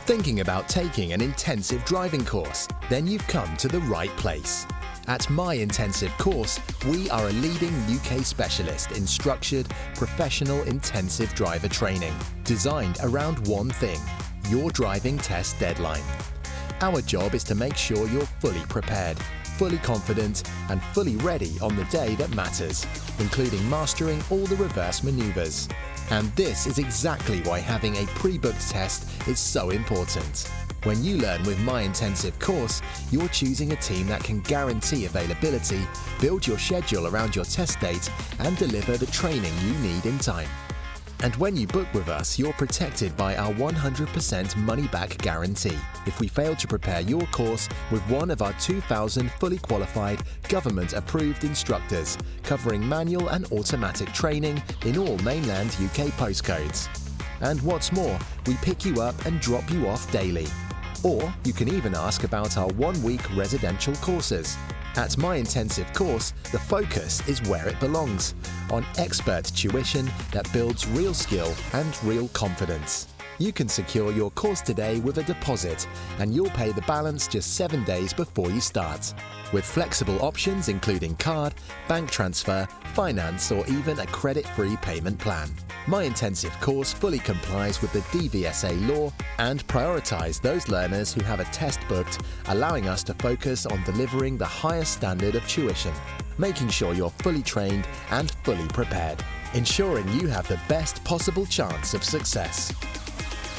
Thinking about taking an intensive driving course? Then you've come to the right place. At My Intensive Course, we are a leading UK specialist in structured, professional intensive driver training, designed around one thing: your driving test deadline. Our job is to make sure you're fully prepared, fully confident, and fully ready on the day that matters, including mastering all the reverse maneuvers. And this is exactly why having a pre-booked test is so important. When you learn with My Intensive Course, you're choosing a team that can guarantee availability, build your schedule around your test date, and deliver the training you need in time. And when you book with us, you're protected by our 100% money-back guarantee if we fail to prepare your course with one of our 2,000 fully qualified, government-approved instructors, covering manual and automatic training in all mainland UK postcodes. And what's more, we pick you up and drop you off daily. Or you can even ask about our one-week residential courses. At My Intensive Course, the focus is where it belongs, on expert tuition that builds real skill and real confidence. You can secure your course today with a deposit, and you'll pay the balance just 7 days before you start. With flexible options including card, bank transfer, finance, or even a credit-free payment plan. My Intensive Course fully complies with the DVSA law and prioritise those learners who have a test booked, allowing us to focus on delivering the highest standard of tuition, making sure you're fully trained and fully prepared, ensuring you have the best possible chance of success.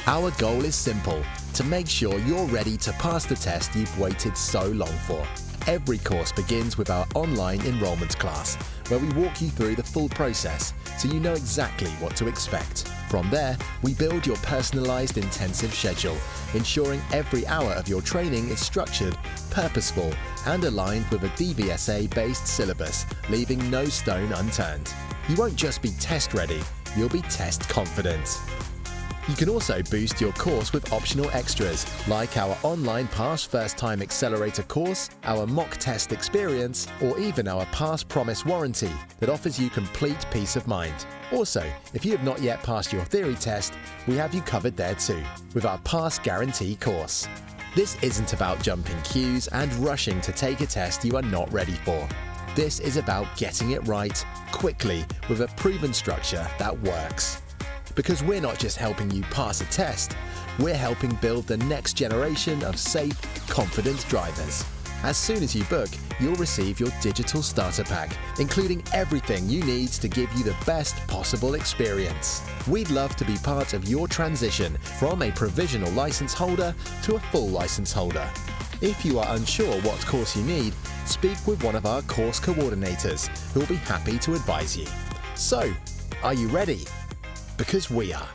Our goal is simple: to make sure you're ready to pass the test you've waited so long for. Every course begins with our online enrolment class, where we walk you through the full process so you know exactly what to expect. From there, we build your personalised intensive schedule, ensuring every hour of your training is structured, purposeful, and aligned with a DVSA-based syllabus, leaving no stone unturned. You won't just be test ready, you'll be test confident. You can also boost your course with optional extras, like our online Pass First Time Accelerator course, our mock test experience, or even our Pass Promise warranty that offers you complete peace of mind. Also, if you have not yet passed your theory test, we have you covered there too, with our Pass Guarantee course. This isn't about jumping queues and rushing to take a test you are not ready for. This is about getting it right, quickly, with a proven structure that works. Because we're not just helping you pass a test, we're helping build the next generation of safe, confident drivers. As soon as you book, you'll receive your digital starter pack, including everything you need to give you the best possible experience. We'd love to be part of your transition from a provisional license holder to a full license holder. If you are unsure what course you need, speak with one of our course coordinators, who will be happy to advise you. So, are you ready? Because we are.